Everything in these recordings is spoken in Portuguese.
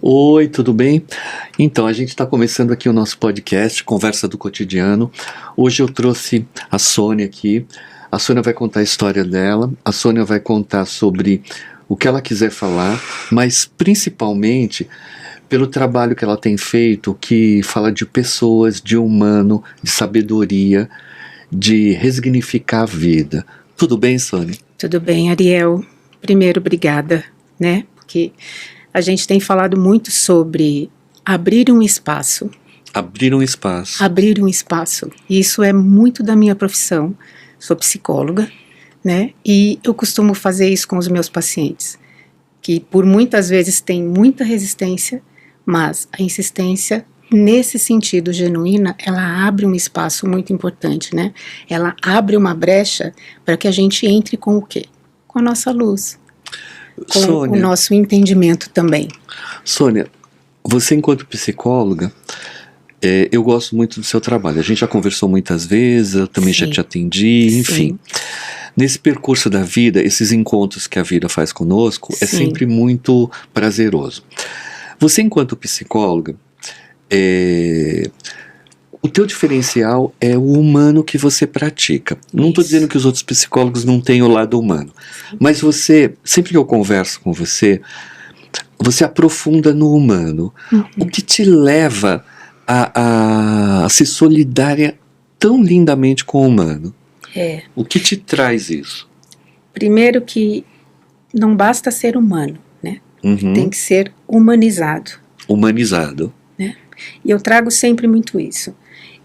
Oi, tudo bem? Então, a gente está começando aqui o nosso podcast, Conversa do Cotidiano. Hoje eu trouxe a Sônia aqui. A Sônia vai contar a história dela, a Sônia vai contar sobre o que ela quiser falar, mas principalmente pelo trabalho que ela tem feito, que fala de pessoas, de humano, de sabedoria, de resignificar a vida. Tudo bem, Sônia? Tudo bem, Ariel. Primeiro, obrigada, né? Porque a gente tem falado muito sobre abrir um espaço. Abrir um espaço. Abrir um espaço. Isso é muito da minha profissão. Sou psicóloga, né? E eu costumo fazer isso com os meus pacientes, que por muitas vezes têm muita resistência, mas a insistência, nesse sentido genuína, ela abre um espaço muito importante, né? Ela abre uma brecha para que a gente entre com o quê? Com a nossa luz. Com Sônia, o nosso entendimento também. Sônia, você enquanto psicóloga, eu gosto muito do seu trabalho. A gente já conversou muitas vezes, eu também já te atendi, enfim. Sim. Nesse percurso da vida, esses encontros que a vida faz conosco, é sempre muito prazeroso. Você enquanto psicóloga, o teu diferencial é o humano que você pratica. Não estou dizendo que os outros psicólogos não têm o lado humano, mas você, sempre que eu converso com você, você aprofunda no humano. O que te leva a ser solidária tão lindamente com o humano? O que te traz isso? Primeiro que não basta ser humano, né? Tem que ser humanizado. Humanizado. Né? E eu trago sempre muito isso.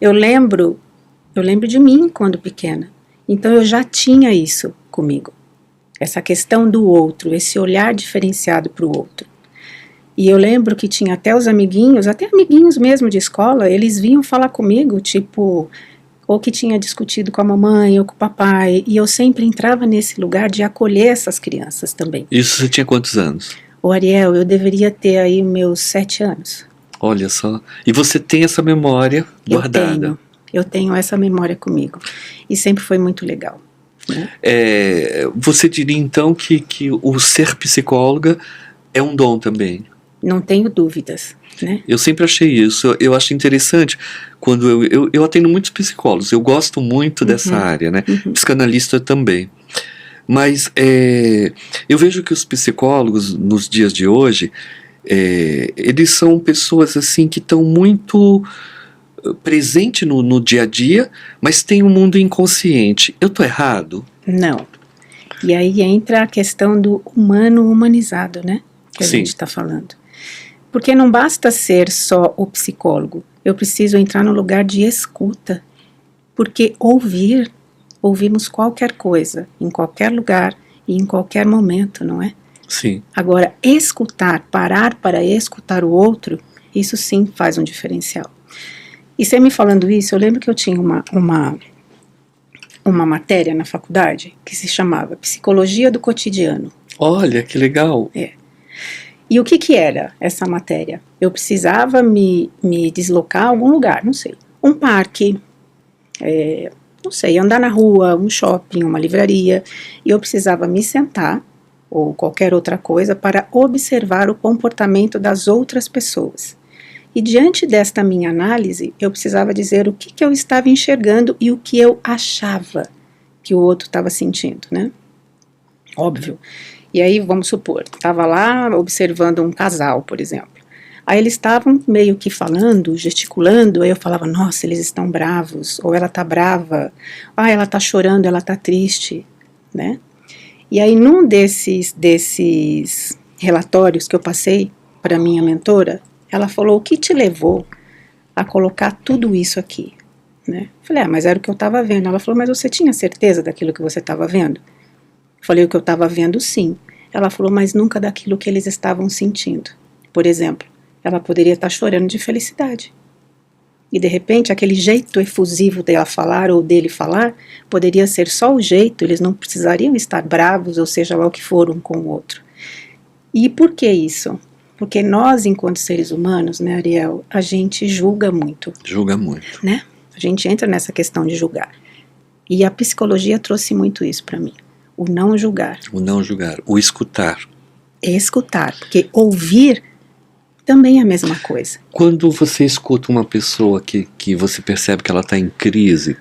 Eu lembro de mim quando pequena. Então eu já tinha isso comigo. Essa questão do outro, esse olhar diferenciado para o outro. E eu lembro que tinha até os amiguinhos, até amiguinhos mesmo de escola, eles vinham falar comigo, tipo, ou que tinha discutido com a mamãe ou com o papai. E eu sempre entrava nesse lugar de acolher essas crianças também. Isso você tinha quantos anos? Ô Ariel, eu deveria ter aí meus 7 anos. Olha só, e você tem essa memória guardada? Eu tenho essa memória comigo, e sempre foi muito legal. Né? Você diria então que o ser psicóloga é um dom também? Não tenho dúvidas. Né? Eu sempre achei isso, eu acho interessante, quando eu atendo muitos psicólogos, eu gosto muito dessa área, né? Psicanalista também. Mas eu vejo que os psicólogos, nos dias de hoje, eles são pessoas assim que estão muito presentes no dia a dia, mas tem um mundo inconsciente. Eu estou errado? Não. E aí entra a questão do humano humanizado, né? Que a gente está falando. Porque não basta ser só o psicólogo. Eu preciso entrar no lugar de escuta. Porque ouvimos qualquer coisa, em qualquer lugar e em qualquer momento, não é? Sim. Agora, escutar, parar para escutar o outro, isso sim faz um diferencial. E você me falando isso, eu lembro que eu tinha uma matéria na faculdade que se chamava Psicologia do Cotidiano. Olha, que legal! E o que era essa matéria? Eu precisava me deslocar a algum lugar, não sei, um parque, não sei, andar na rua, um shopping, uma livraria, e eu precisava me sentar, ou qualquer outra coisa, para observar o comportamento das outras pessoas. E diante desta minha análise, eu precisava dizer o que eu estava enxergando e o que eu achava que o outro estava sentindo, né? Óbvio. E aí, vamos supor, estava lá observando um casal, por exemplo. Aí eles estavam meio que falando, gesticulando, aí eu falava, nossa, eles estão bravos, ou ela está brava, ela está chorando, ela está triste, né? E aí, num desses relatórios que eu passei para minha mentora, ela falou, o que te levou a colocar tudo isso aqui? Né? Falei, mas era o que eu estava vendo. Ela falou, mas você tinha certeza daquilo que você estava vendo? Falei, o que eu estava vendo, sim. Ela falou, mas nunca daquilo que eles estavam sentindo. Por exemplo, ela poderia estar chorando de felicidade. E de repente, aquele jeito efusivo dela falar ou dele falar, poderia ser só o jeito, eles não precisariam estar bravos, ou seja lá o que for um com o outro. E por que isso? Porque nós, enquanto seres humanos, né, Ariel, a gente julga muito. Julga muito. Né? A gente entra nessa questão de julgar. E a psicologia trouxe muito isso para mim. O não julgar. O não julgar, o escutar. Escutar, porque ouvir também é a mesma coisa. Quando você escuta uma pessoa que você percebe que ela está em crise,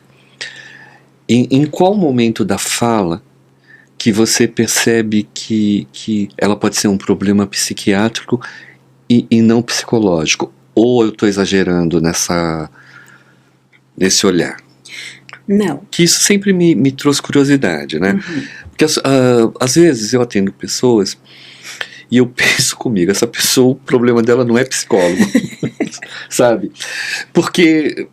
em qual momento da fala que você percebe que ela pode ser um problema psiquiátrico e não psicológico? Ou eu estou exagerando nesse olhar? Não. Que isso sempre me trouxe curiosidade, né? Porque às vezes eu atendo pessoas e eu penso comigo, essa pessoa, o problema dela não é psicólogo, sabe? Porque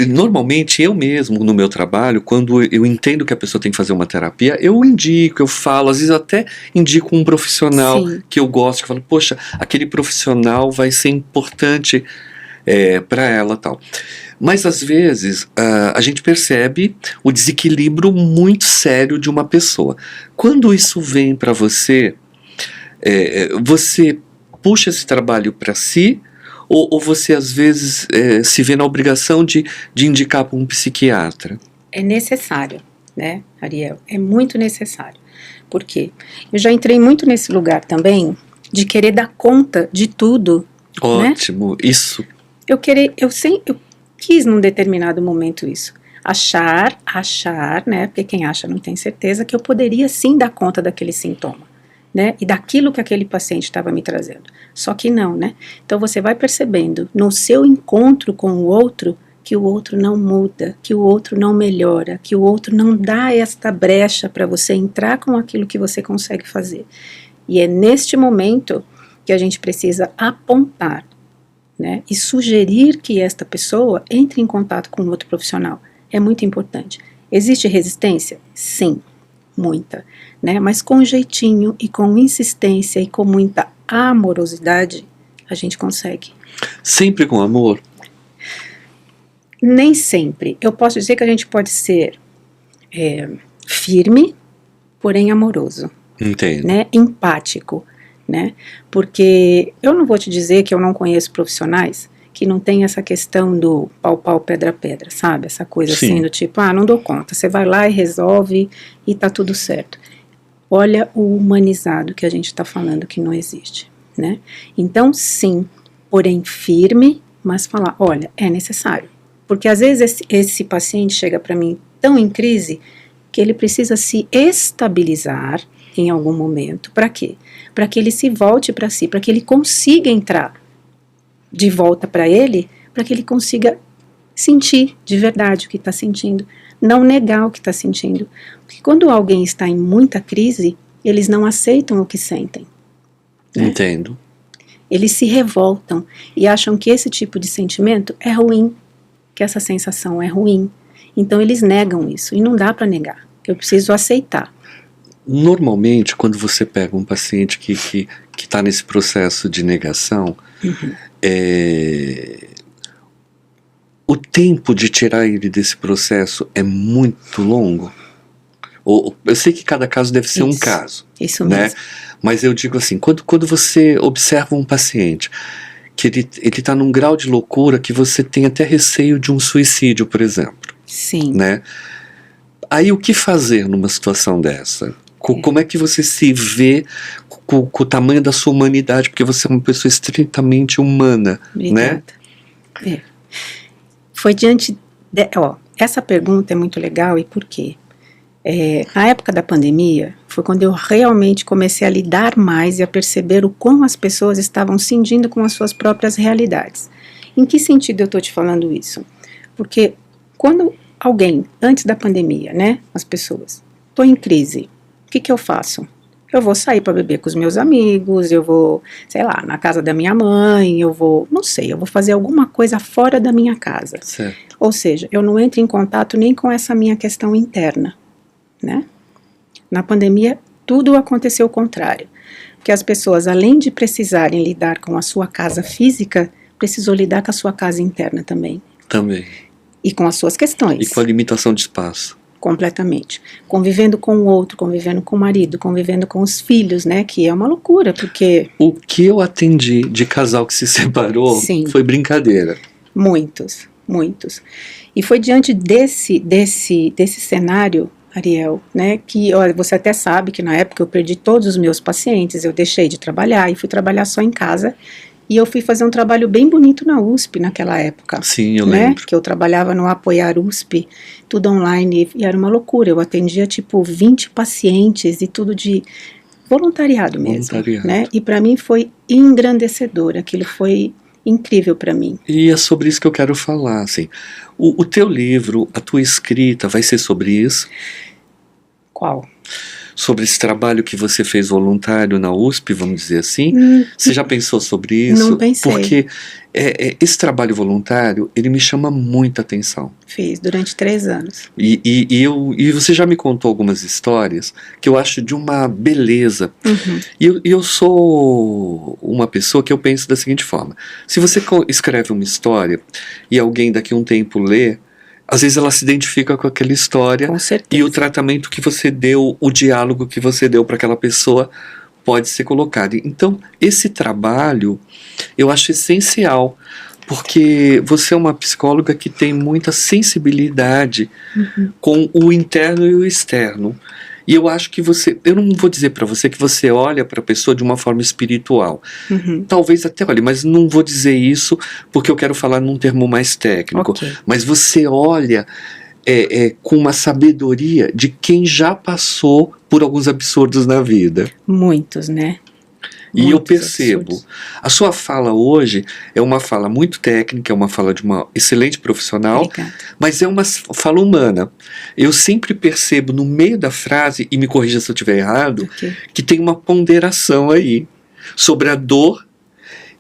normalmente eu mesmo, no meu trabalho, quando eu entendo que a pessoa tem que fazer uma terapia, eu indico, eu falo, às vezes eu até indico um profissional Sim. que eu gosto, que eu falo, poxa, aquele profissional vai ser importante para ela, tal. Mas às vezes a gente percebe o desequilíbrio muito sério de uma pessoa. Quando isso vem para você, você puxa esse trabalho para si, ou você às vezes se vê na obrigação de indicar para um psiquiatra? É necessário, né, Ariel? É muito necessário. Por quê? Eu já entrei muito nesse lugar também de querer dar conta de tudo. Ótimo, né? Isso. Eu quis num determinado momento isso. Achar, né? Porque quem acha não tem certeza que eu poderia sim dar conta daquele sintoma, né? E daquilo que aquele paciente estava me trazendo. Só que não, né? Então você vai percebendo no seu encontro com o outro que o outro não muda, que o outro não melhora, que o outro não dá esta brecha para você entrar com aquilo que você consegue fazer. E é neste momento que a gente precisa apontar, né, e sugerir que esta pessoa entre em contato com outro profissional. É muito importante. Existe resistência? Sim, muita, né, mas com jeitinho e com insistência e com muita amorosidade, a gente consegue. Sempre com amor? Nem sempre. Eu posso dizer que a gente pode ser firme, porém amoroso. Entendo. Né, empático. Né? Porque eu não vou te dizer que eu não conheço profissionais que não tem essa questão do pau, pedra, sabe? Essa coisa Sim. Assim do tipo, não dou conta, você vai lá e resolve e tá tudo certo. Olha o humanizado que a gente está falando que não existe, né? Então sim, porém firme, mas falar, olha, é necessário. Porque às vezes esse paciente chega para mim tão em crise que ele precisa se estabilizar em algum momento. Para quê? Para que ele se volte para si, para que ele consiga entrar de volta para ele, para que ele consiga sentir de verdade o que está sentindo, não negar o que está sentindo. Porque quando alguém está em muita crise, eles não aceitam o que sentem. Né? Entendo. Eles se revoltam e acham que esse tipo de sentimento é ruim, que essa sensação é ruim. Então eles negam isso, e não dá para negar. Eu preciso aceitar. Normalmente, quando você pega um paciente que está nesse processo de negação, o tempo de tirar ele desse processo é muito longo? Eu sei que cada caso deve ser um caso. Isso né? mesmo. Mas eu digo assim, quando você observa um paciente que ele está num grau de loucura que você tem até receio de um suicídio, por exemplo. Sim. Né? Aí o que fazer numa situação dessa? Como é que você se vê com o tamanho da sua humanidade? Porque você é uma pessoa estritamente humana. Obrigada. Né? Foi diante essa pergunta é muito legal, e por quê? Na época da pandemia, foi quando eu realmente comecei a lidar mais e a perceber o quão as pessoas estavam cindindo com as suas próprias realidades. Em que sentido eu estou te falando isso? Porque quando alguém, antes da pandemia, né, as pessoas, estou em crise, o que eu faço? Eu vou sair para beber com os meus amigos, eu vou, sei lá, na casa da minha mãe, eu vou fazer alguma coisa fora da minha casa. Certo. Ou seja, eu não entro em contato nem com essa minha questão interna, né? Na pandemia, tudo aconteceu o contrário. Porque as pessoas, além de precisarem lidar com a sua casa física, precisou lidar com a sua casa interna também. Também. E com as suas questões. E com a limitação de espaço. Completamente. Convivendo com o outro, convivendo com o marido, convivendo com os filhos, né? Que é uma loucura, porque... O que eu atendi de casal que se separou Sim. Foi brincadeira. Muitos. E foi diante desse cenário, Ariel, né, que olha, você até sabe que na época eu perdi todos os meus pacientes, eu deixei de trabalhar e fui trabalhar só em casa, E eu fui fazer um trabalho bem bonito na USP naquela época. Sim, eu né? lembro. Que eu trabalhava no Apoiar USP, tudo online, e era uma loucura. Eu atendia tipo 20 pacientes e tudo de voluntariado mesmo. Voluntariado. Né? E para mim foi engrandecedor. Aquilo foi incrível para mim. E é sobre isso que eu quero falar, assim. O teu livro, a tua escrita, vai ser sobre isso? Qual? Sobre esse trabalho que você fez voluntário na USP, vamos dizer assim? Você já pensou sobre isso? Não pensei. Porque esse trabalho voluntário, ele me chama muita atenção. Fiz durante 3 anos. E você já me contou algumas histórias que eu acho de uma beleza. Uhum. E eu sou uma pessoa que eu penso da seguinte forma: se você escreve uma história e alguém daqui a um tempo lê, às vezes ela se identifica com aquela história, Com certeza. e o tratamento que você deu, o diálogo que você deu para aquela pessoa pode ser colocado. Então, esse trabalho eu acho essencial, porque você é uma psicóloga que tem muita sensibilidade com o interno e o externo. E eu acho que eu não vou dizer para você que você olha para a pessoa de uma forma espiritual. Talvez até olhe, mas não vou dizer isso porque eu quero falar num termo mais técnico. Ok. Mas você olha com uma sabedoria de quem já passou por alguns absurdos na vida. Muitos, né? E eu Muitos percebo, absurdos. a sua fala hoje é uma fala muito técnica, é uma fala de uma excelente profissional, Obrigada. mas é uma fala humana. Eu sempre percebo no meio da frase, e me corrija se eu estiver errado, Ok. que tem uma ponderação aí sobre a dor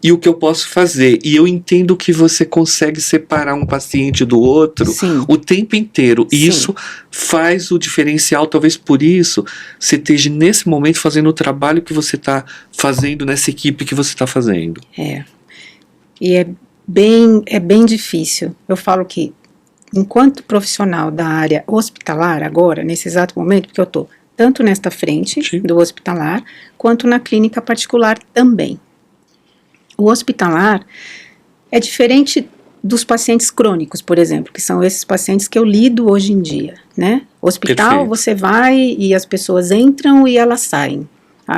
e o que eu posso fazer. E eu entendo que você consegue separar um paciente do outro Sim. o tempo inteiro. E Sim. isso faz o diferencial. Talvez por isso você esteja nesse momento fazendo o trabalho que você está fazendo nessa equipe que você está fazendo. E é bem difícil. Eu falo que, enquanto profissional da área hospitalar, agora, nesse exato momento, porque eu estou tanto nesta frente Sim. do hospitalar, quanto na clínica particular também. O hospitalar é diferente dos pacientes crônicos, por exemplo, que são esses pacientes que eu lido hoje em dia, né? Hospital, Perfeito. você vai e as pessoas entram e elas saem.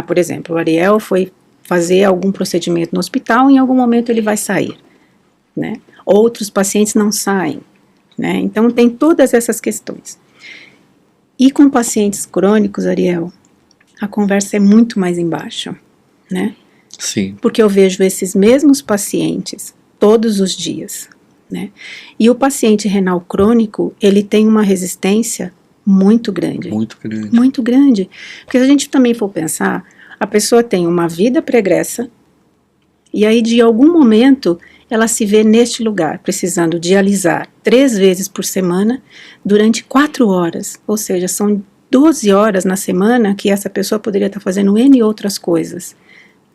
Por exemplo, o Ariel foi fazer algum procedimento no hospital e em algum momento ele vai sair, né? Outros pacientes não saem, né? Então tem todas essas questões. E com pacientes crônicos, Ariel, a conversa é muito mais embaixo, né? Sim. Porque eu vejo esses mesmos pacientes todos os dias, né? E o paciente renal crônico, ele tem uma resistência muito grande. Muito grande. Muito grande. Porque se a gente também for pensar, a pessoa tem uma vida pregressa e aí de algum momento ela se vê neste lugar, precisando dialisar 3 vezes por semana durante 4 horas. Ou seja, são 12 horas na semana que essa pessoa poderia estar fazendo N outras coisas,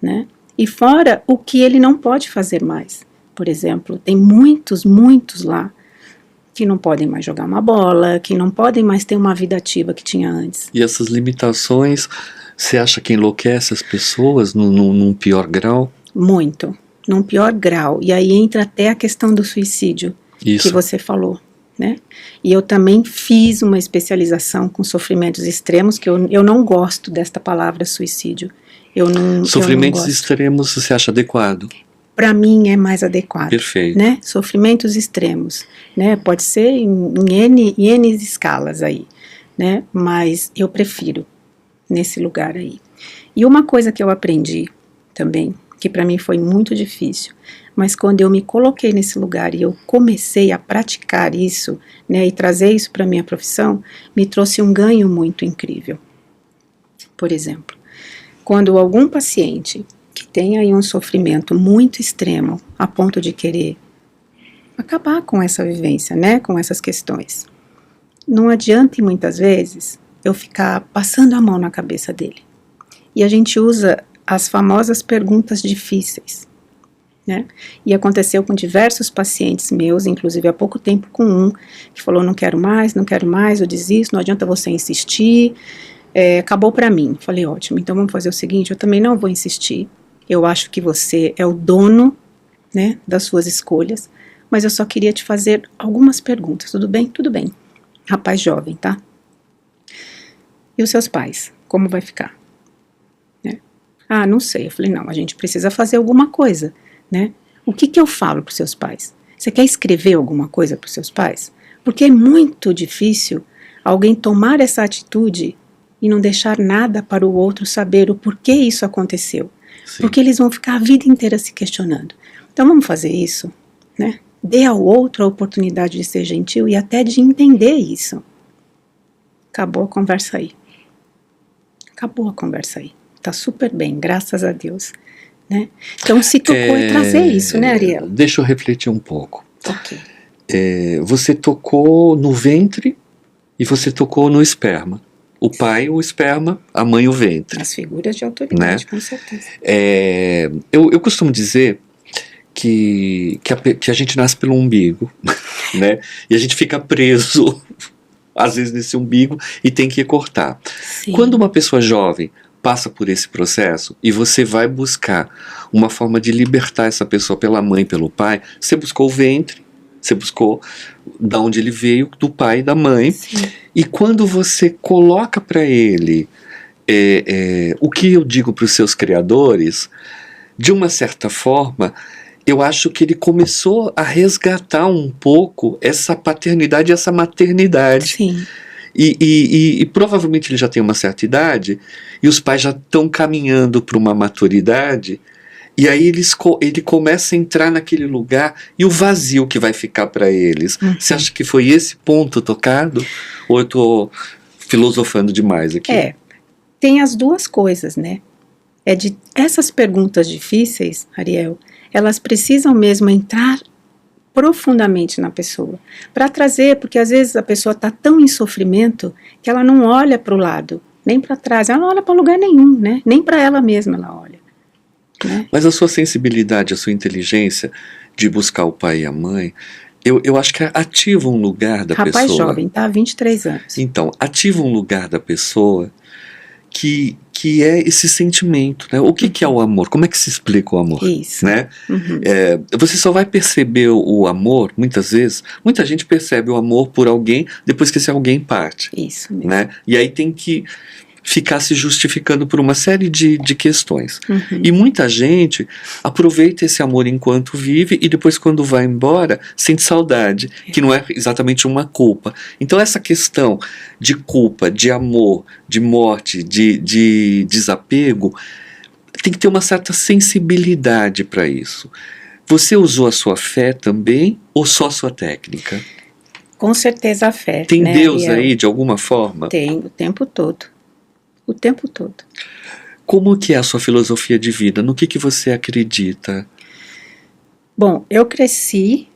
né? E fora o que ele não pode fazer mais. Por exemplo, tem muitos lá que não podem mais jogar uma bola, que não podem mais ter uma vida ativa que tinha antes. E essas limitações, você acha que enlouquece as pessoas num pior grau? Muito, num pior grau. E aí entra até a questão do suicídio, Isso. que você falou, né? E eu também fiz uma especialização com sofrimentos extremos, que eu não gosto desta palavra suicídio. Sofrimentos extremos você acha adequado? Para mim é mais adequado. Perfeito. Né? Sofrimentos extremos, né? Pode ser em N escalas aí, né? Mas eu prefiro nesse lugar aí. E uma coisa que eu aprendi também, que para mim foi muito difícil, mas quando eu me coloquei nesse lugar e eu comecei a praticar isso, né, e trazer isso para minha profissão, me trouxe um ganho muito incrível. Por exemplo, quando algum paciente que tem aí um sofrimento muito extremo, a ponto de querer acabar com essa vivência, né, com essas questões, não adianta muitas vezes eu ficar passando a mão na cabeça dele. E a gente usa as famosas perguntas difíceis, né? E aconteceu com diversos pacientes meus, inclusive há pouco tempo com um, que falou, não quero mais, eu desisto, não adianta você insistir, acabou para mim. Falei, ótimo, então vamos fazer o seguinte, eu também não vou insistir, eu acho que você é o dono, né, das suas escolhas, mas eu só queria te fazer algumas perguntas, tudo bem? Tudo bem. Rapaz jovem, tá? E os seus pais, como vai ficar? Né? Não sei. Eu falei, não, a gente precisa fazer alguma coisa, né? O que eu falo para os seus pais? Você quer escrever alguma coisa para os seus pais? Porque é muito difícil alguém tomar essa atitude e não deixar nada para o outro saber o porquê isso aconteceu. Sim. Porque eles vão ficar a vida inteira se questionando. Então vamos fazer isso, né? Dê ao outro a oportunidade de ser gentil e até de entender isso. Acabou a conversa aí. Acabou a conversa aí. Tá super bem, graças a Deus. Né? Então se tocou é trazer isso, né, Ariel? Deixa eu refletir um pouco. Ok. Você tocou no ventre e você tocou no esperma. O pai, o esperma, a mãe, o ventre. As figuras de autoridade, né? Com certeza. Eu costumo dizer que a gente nasce pelo umbigo, né? E a gente fica preso, às vezes, nesse umbigo e tem que cortar. Sim. Quando uma pessoa jovem passa por esse processo e você vai buscar uma forma de libertar essa pessoa pela mãe, pelo pai, você buscou o ventre, você buscou da onde ele veio, do pai e da mãe. Sim. E quando você coloca para ele o que eu digo para os seus criadores, de uma certa forma, eu acho que ele começou a resgatar um pouco essa paternidade e essa maternidade. Sim. E provavelmente ele já tem uma certa idade e os pais já estão caminhando para uma maturidade, e aí ele começa a entrar naquele lugar e o vazio que vai ficar para eles. Uhum. Você acha que foi esse ponto tocado? Ou eu estou filosofando demais aqui? Tem as duas coisas, né? Essas perguntas difíceis, Ariel, elas precisam mesmo entrar profundamente na pessoa, para trazer, porque às vezes a pessoa está tão em sofrimento que ela não olha para o lado, nem para trás, ela não olha para lugar nenhum, né? Nem para ela mesma ela olha. Né? Mas a sua sensibilidade, a sua inteligência de buscar o pai e a mãe, eu acho que ativa um lugar da pessoa. Rapaz jovem, tá? 23 anos. Então, ativa um lugar da pessoa que é esse sentimento, né? O que é o amor? Como é que se explica o amor? Isso. Né? Uhum. Você só vai perceber o amor, muitas vezes, muita gente percebe o amor por alguém depois que esse alguém parte. Isso mesmo. Né? E aí tem que ficar se justificando por uma série de questões. Uhum. E muita gente aproveita esse amor enquanto vive e depois, quando vai embora, sente saudade, que não é exatamente uma culpa. Então essa questão de culpa, de amor, de morte, de desapego, tem que ter uma certa sensibilidade para isso. Você usou a sua fé também ou só a sua técnica? Com certeza a fé. Tem, né, Deus Ariel? aí de alguma forma? Tem, o tempo todo. O tempo todo. Como que é a sua filosofia de vida? No que você acredita? Bom, eu cresci,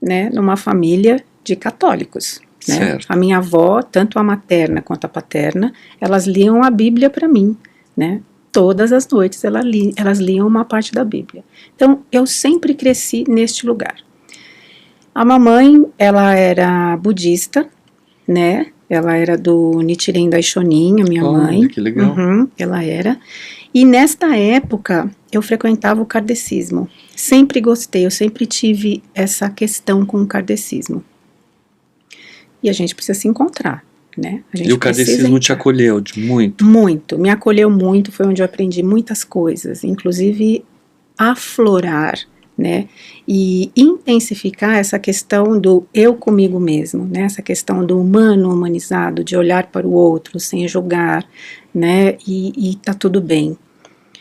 né, numa família de católicos. Né? Certo. A minha avó, tanto a materna quanto a paterna, elas liam a Bíblia para mim. Né? Todas as noites elas liam uma parte da Bíblia. Então, eu sempre cresci neste lugar. A mamãe, ela era budista, né? Ela era do Nichiren Daishonin, a minha mãe. Que legal. Uhum, ela era. E nesta época, eu frequentava o kardecismo. Sempre gostei, eu sempre tive essa questão com o kardecismo. E a gente precisa se encontrar, né? E o kardecismo te acolheu de muito? Muito, me acolheu muito, foi onde eu aprendi muitas coisas, inclusive aflorar, né, e intensificar essa questão do eu comigo mesmo, né, essa questão do humano humanizado, de olhar para o outro sem julgar, né, e tá tudo bem.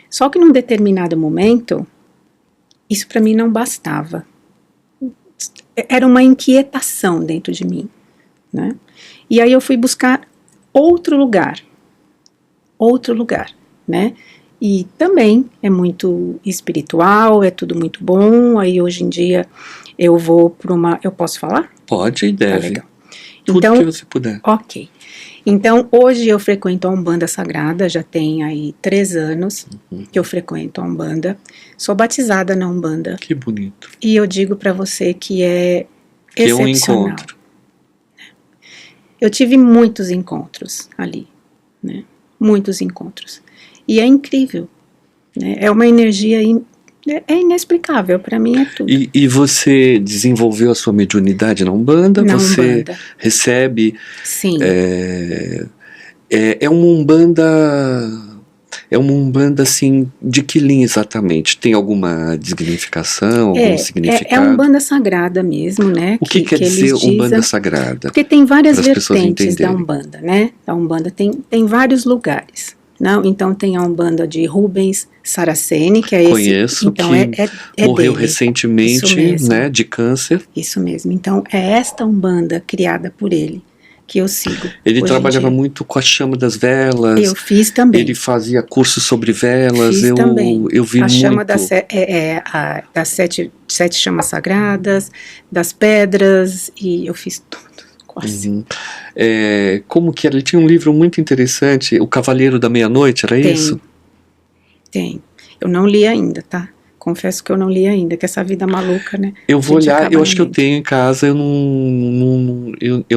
Só que num determinado momento, isso para mim não bastava. Era uma inquietação dentro de mim, né, e aí eu fui buscar outro lugar, né, e também é muito espiritual, é tudo muito bom. Aí hoje em dia eu vou para uma... Eu posso falar? Pode e deve. Tá legal. Tudo então, que você puder. Ok. Então hoje eu frequento a Umbanda Sagrada, já tem aí 3 anos que eu frequento a Umbanda. Sou batizada na Umbanda. Que bonito. E eu digo para você que é excepcional. É um encontro. Eu tive muitos encontros ali, né? Muitos encontros. E é incrível, né? É uma energia inexplicável, para mim é tudo. E você desenvolveu a sua mediunidade na Umbanda? Você Umbanda. Recebe... Sim. É uma Umbanda É uma Umbanda, assim, de que linha exatamente? Tem alguma significação, algum significado? É a Umbanda sagrada mesmo, né? O que quer dizer eles dizem, Umbanda sagrada? porque tem várias Para as pessoas vertentes da entenderem. Umbanda, né? A Umbanda tem vários lugares. Não? Então tem a Umbanda de Rubens Saraceni, que é esse. Conheço, Então que morreu dele. Isso recentemente, mesmo. né, de câncer. Isso mesmo. Então é esta Umbanda criada por ele que eu sigo. Ele hoje em trabalhava dia. muito com a chama das velas. Eu fiz também. Ele fazia cursos sobre velas. Fiz também. Eu vi a chama muito. Das sete chamas sagradas, das pedras, e eu fiz tudo, quase. Uhum. Como que era? Ele tinha um livro muito interessante, O Cavaleiro da Meia-Noite, era isso? Tem. Eu não li ainda, tá? Confesso que eu não li ainda, que essa vida maluca, né? Eu vou A gente olhar, acaba eu acho que eu lendo. tenho em casa, eu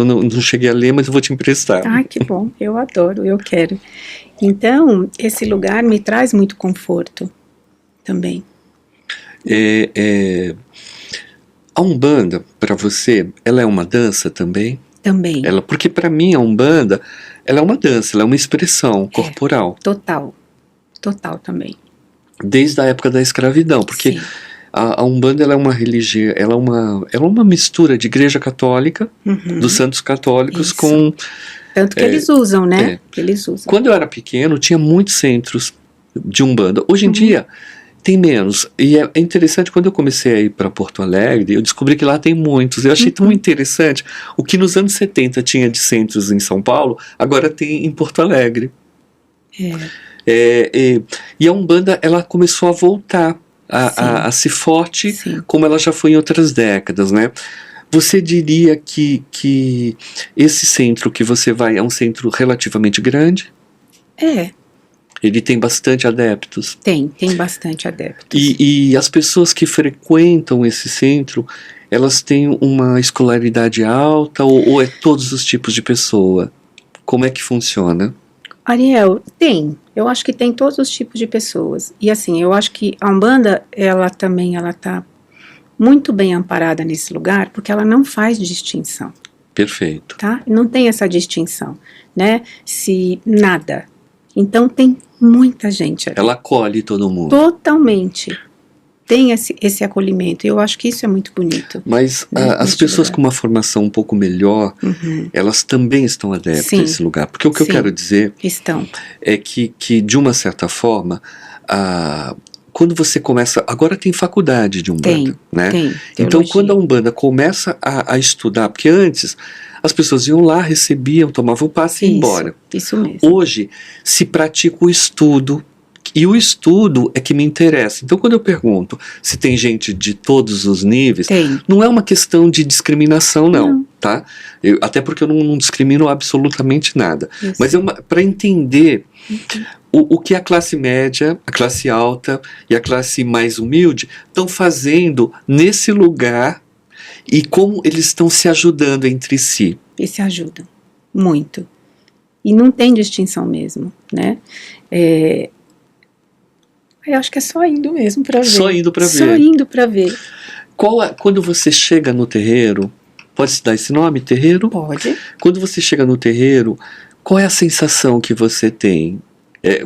não cheguei a ler, mas eu vou te emprestar. Ai, que bom, eu adoro, eu quero. Então, esse lugar me traz muito conforto também. A Umbanda, para você, ela é uma dança também? Também, Porque para mim a Umbanda, ela é uma dança, ela é uma expressão corporal, total também. desde a época da escravidão, porque Sim. a Umbanda, ela é uma religião, ela é uma mistura de igreja católica, Uhum. dos santos católicos, Isso. com... Tanto que eles usam, né? Que eles usam. Quando eu era pequeno, tinha muitos centros de Umbanda. Hoje em dia, tem menos. E é interessante, quando eu comecei a ir para Porto Alegre, eu descobri que lá tem muitos. Eu achei tão interessante. O que nos anos 70 tinha de centros em São Paulo, agora tem em Porto Alegre. E a Umbanda, ela começou a voltar a ser forte, Sim. como ela já foi em outras décadas, né? Você diria que esse centro que você vai é um centro relativamente grande? Ele tem bastante adeptos. Tem bastante adeptos. E as pessoas que frequentam esse centro, elas têm uma escolaridade alta ou é todos os tipos de pessoa? Como é que funciona? Ariel, eu acho que tem todos os tipos de pessoas. E assim, eu acho que a Umbanda, ela tá muito bem amparada nesse lugar, porque ela não faz distinção, Perfeito. tá? Não tem essa distinção, né? Se nada. Então tem muita gente ali. Ela acolhe todo mundo. Totalmente. Tem esse acolhimento. E eu acho que isso é muito bonito. Mas Né, as neste pessoas lugar. com uma formação um pouco melhor, elas também estão adeptas Sim. a esse lugar. Porque o que eu Sim. quero dizer Estão. é que de uma certa forma, quando você começa... Agora tem faculdade de Umbanda, né? Tem. Então, Teologia. quando a Umbanda começa a estudar, porque antes as pessoas iam lá, recebiam, tomavam o passe e iam embora. Isso mesmo. Hoje se pratica o estudo, e o estudo é que me interessa. Então, quando eu pergunto se tem gente de todos os níveis, Tem. não é uma questão de discriminação, não. Não. Tá? Até porque eu não discrimino absolutamente nada. Isso. Mas para entender o que a classe média, a classe alta e a classe mais humilde estão fazendo nesse lugar e como eles estão se ajudando entre si. E se ajudam. Muito. E não tem distinção mesmo, né? Eu acho que é só indo mesmo para ver. Só indo para ver. Só indo para ver. Quando você chega no terreiro, pode-se dar esse nome, terreiro? Pode. Quando você chega no terreiro, qual é a sensação que você tem?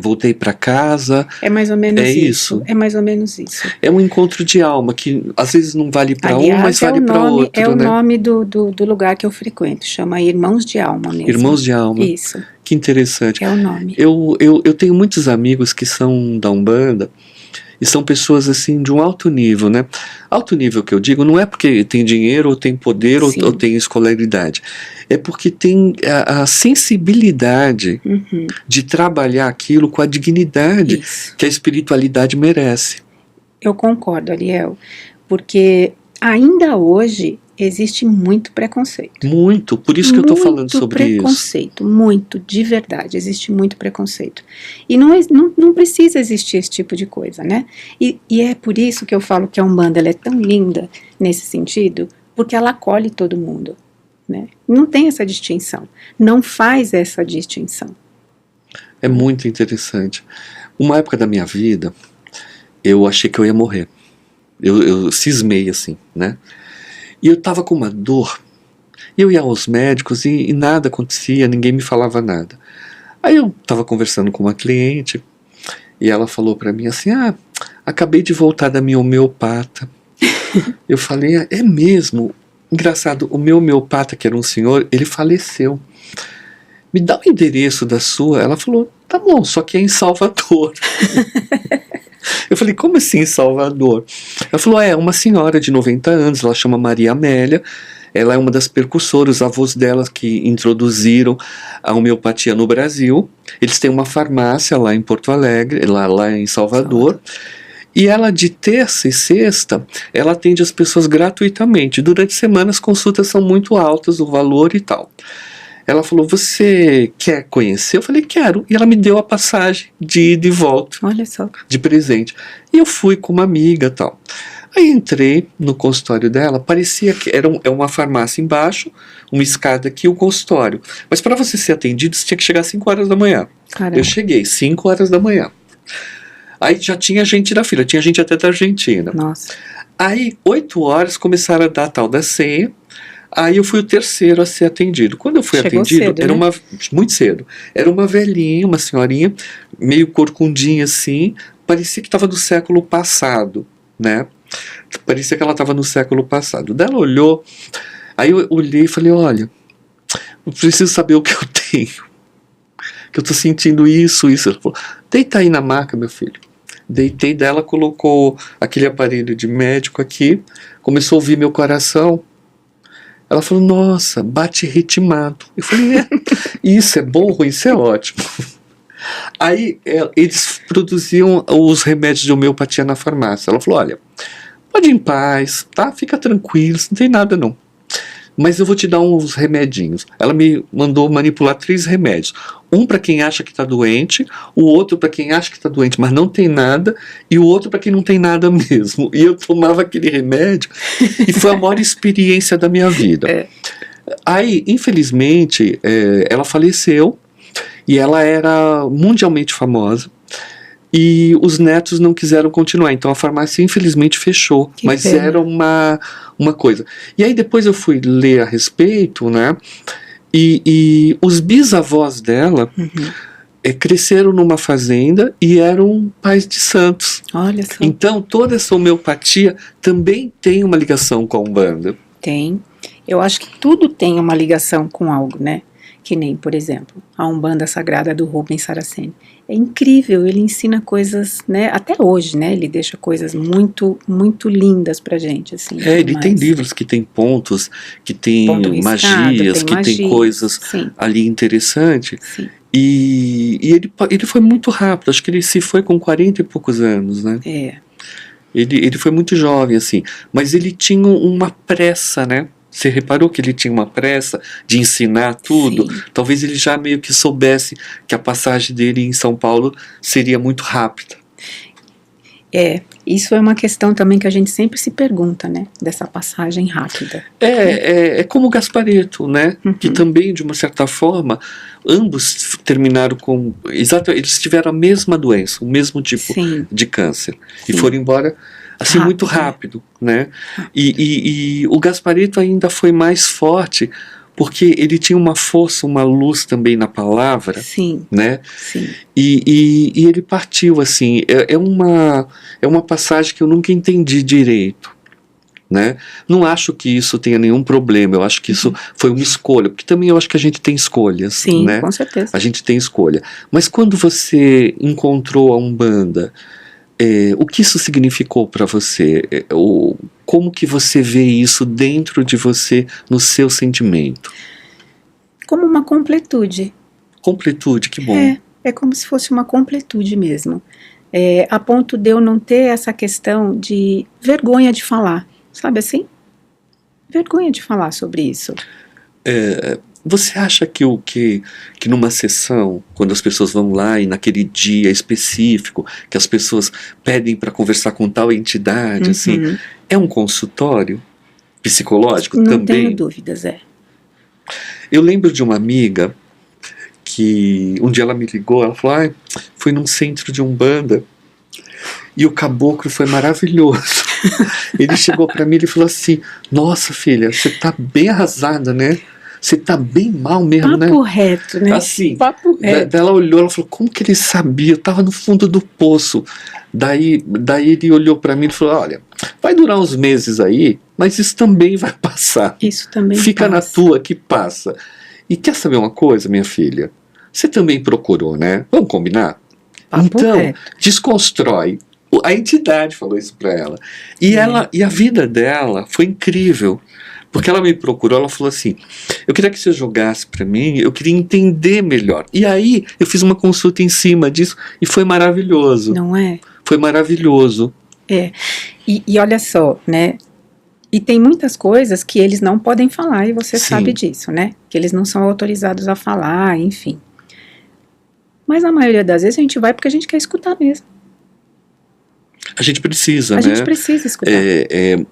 Voltei para casa? É mais ou menos isso. É mais ou menos isso. É um encontro de alma que às vezes não vale para um, mas vale para outro. É o né? nome do lugar que eu frequento. Chama Irmãos de Alma mesmo. Irmãos de Alma. Isso. Que interessante. É o nome. Eu tenho muitos amigos que são da Umbanda e são pessoas assim de um alto nível, né? Alto nível que eu digo não é porque tem dinheiro ou tem poder ou tem escolaridade. É porque tem a sensibilidade de trabalhar aquilo com a dignidade que a espiritualidade merece. Eu concordo, Ariel, porque ainda hoje existe muito preconceito. Muito, por isso que eu estou falando sobre isso. Muito preconceito, muito, de verdade, existe muito preconceito. E não precisa existir esse tipo de coisa, né? E é por isso que eu falo que a Umbanda ela é tão linda nesse sentido, porque ela acolhe todo mundo, né? Não tem essa distinção, não faz essa distinção. É muito interessante. Uma época da minha vida, eu achei que eu ia morrer. Eu cismei assim, né? E eu estava com uma dor, eu ia aos médicos e nada acontecia, ninguém me falava nada. Aí eu estava conversando com uma cliente E ela falou para mim assim, acabei de voltar da minha homeopata. Eu falei, é mesmo? Engraçado, o meu homeopata, que era um senhor, ele faleceu. Me dá o endereço da sua? Ela falou, tá bom, só que é em Salvador. Eu falei, como assim em Salvador? Ela falou, uma senhora de 90 anos, ela chama Maria Amélia, ela é uma das percursoras, os avós dela que introduziram a homeopatia no Brasil. Eles têm uma farmácia lá em Porto Alegre, lá em Salvador. E ela, de terça e sexta, ela atende as pessoas gratuitamente. Durante a semana as consultas são muito altas, o valor e tal. Ela falou, você quer conhecer? Eu falei, quero. E ela me deu a passagem de ida e volta. Olha só. De presente. E eu fui com uma amiga e tal. Aí entrei no consultório dela, parecia que era uma farmácia embaixo, uma escada aqui, o consultório. Mas para você ser atendido, você tinha que chegar às 5 horas da manhã. Caramba. Eu cheguei 5 horas da manhã. Aí já tinha gente na fila, tinha gente até da Argentina. Nossa. Aí, 8 horas, começaram a dar a tal da senha. Aí eu fui o terceiro a ser atendido. Quando eu fui Chegou atendido, cedo, era né? muito cedo. Era uma velhinha, uma senhorinha, meio corcundinha assim, parecia que estava do século passado, né? Parecia que ela estava no século passado. Daí ela olhou, aí eu olhei e falei, olha, eu preciso saber o que eu tenho. Que eu tô sentindo isso. Ela falou, deita aí na maca, meu filho. Deitei dela, colocou aquele aparelho de médico aqui, começou a ouvir meu coração. Ela falou, nossa, bate ritmado. Eu falei, isso é bom ou ruim? Isso é ótimo. Aí eles produziam os remédios de homeopatia na farmácia. Ela falou, olha, pode ir em paz, tá? Fica tranquilo, não tem nada não. Mas eu vou te dar uns remedinhos. Ela me mandou manipular 3 remédios. Um para quem acha que está doente, o outro para quem acha que está doente, mas não tem nada, e o outro para quem não tem nada mesmo. E eu tomava aquele remédio e foi a maior experiência da minha vida. Aí, infelizmente, ela faleceu e ela era mundialmente famosa. E os netos não quiseram continuar, então a farmácia infelizmente fechou, mas pena. era uma coisa. E aí depois eu fui ler a respeito, né? E os bisavós dela cresceram numa fazenda e eram pais de santos. Olha só. Então toda essa homeopatia também tem uma ligação com a Umbanda. Tem. Eu acho que tudo tem uma ligação com algo, né? Que nem, por exemplo, a Umbanda Sagrada do Rubens Saraceni. É incrível, ele ensina coisas, né? Até hoje, né? Ele deixa coisas muito, muito lindas pra gente, assim. Ele tem livros que tem pontos, que tem magias, que tem coisas ali interessantes. Sim. E ele foi muito rápido, acho que ele se foi com 40 e poucos anos, né? Ele foi muito jovem, assim, mas ele tinha uma pressa, né? Você reparou que ele tinha uma pressa de ensinar tudo? Sim. Talvez ele já meio que soubesse que a passagem dele em São Paulo seria muito rápida. Isso é uma questão também que a gente sempre se pergunta, né? Dessa passagem rápida. É como o Gasparetto, né? Que também, de uma certa forma, ambos terminaram com... eles tiveram a mesma doença, o mesmo tipo de câncer. E foram embora... assim, muito rápido, né? E o Gasparetto ainda foi mais forte, porque ele tinha uma força, uma luz também na palavra, né? E ele partiu, assim, é uma passagem que eu nunca entendi direito, né? Não acho que isso tenha nenhum problema, eu acho que isso foi uma escolha, porque também eu acho que a gente tem escolhas, sim, né? Com certeza. A gente tem escolha. Mas quando você encontrou a Umbanda, o que isso significou para você? Como que você vê isso dentro de você, no seu sentimento? Como uma completude. Completude, que bom. É como se fosse uma completude mesmo. A ponto de eu não ter essa questão de vergonha de falar, sabe assim? Vergonha de falar sobre isso. Você acha que numa sessão, quando as pessoas vão lá e naquele dia específico, que as pessoas pedem para conversar com tal entidade, assim, é um consultório psicológico também? Não tenho dúvidas, Eu lembro de uma amiga que um dia ela me ligou, ela falou, fui num centro de Umbanda e o caboclo foi maravilhoso. Ele chegou para mim e falou assim, nossa filha, você tá bem arrasada, né? você tá bem mal mesmo, né? Papo reto, né? Assim, Papo reto. ela olhou, ela falou, como que ele sabia? Eu tava no fundo do poço. Daí ele olhou pra mim e falou, olha, vai durar uns meses aí, mas isso também vai passar. Isso também Fica na passa. tua que passa. E quer saber uma coisa, minha filha? Você também procurou, né? Vamos combinar? Papo Então, reto. desconstrói. A entidade falou isso pra ela. E a vida dela foi incrível. Porque ela me procurou, ela falou assim, eu queria que você jogasse pra mim, eu queria entender melhor. E aí, eu fiz uma consulta em cima disso e foi maravilhoso. Não é? Foi maravilhoso. E olha só, né? E tem muitas coisas que eles não podem falar, e você Sim. sabe disso, né? Que eles não são autorizados a falar, enfim. Mas na maioria das vezes a gente vai porque a gente quer escutar mesmo. A gente precisa, A né? gente precisa escutar.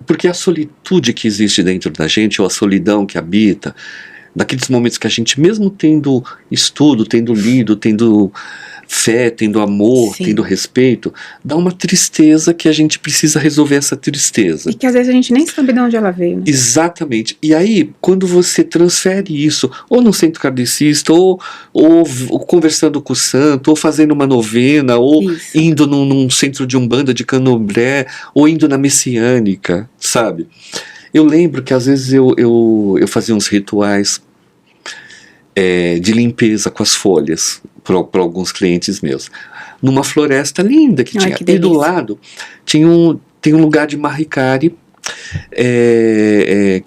Porque a solitude que existe dentro da gente, ou a solidão que habita, naqueles momentos que a gente, mesmo tendo estudo, tendo lido, tendo fé, tendo amor, Sim. tendo respeito, dá uma tristeza que a gente precisa resolver essa tristeza. E que às vezes a gente nem sabe de onde ela veio, né? Exatamente. E aí, quando você transfere isso, ou no centro kardecista, ou conversando com o santo, ou fazendo uma novena, ou Isso. indo num centro de umbanda, de candomblé, ou indo na messiânica, sabe? Eu lembro que às vezes eu fazia uns rituais de limpeza com as folhas, para alguns clientes meus. Numa floresta linda que Ai, tinha. que E do delícia. lado tem um lugar de Mahikari,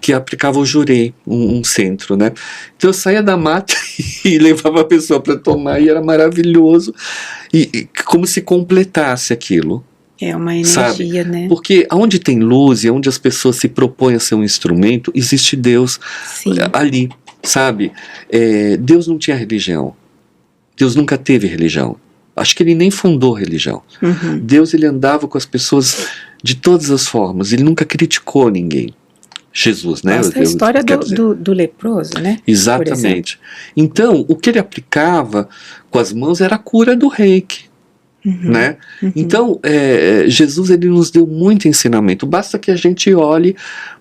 que aplicava o jurei, um centro, né? Então eu saía da mata e levava a pessoa para tomar, e era maravilhoso, e como se completasse aquilo. É uma Sabe? energia, né? Porque onde tem luz e onde as pessoas se propõem a ser um instrumento, existe Deus Sim. ali, sabe? Deus não tinha religião. Deus nunca teve religião. Acho que ele nem fundou religião. Uhum. Deus, ele andava com as pessoas de todas as formas. Ele nunca criticou ninguém. Jesus, né? Basta a história do leproso, né? Exatamente. Então, o que ele aplicava com as mãos era a cura do reiki. Uhum. Né? Uhum. Então, Jesus, ele nos deu muito ensinamento. Basta que a gente olhe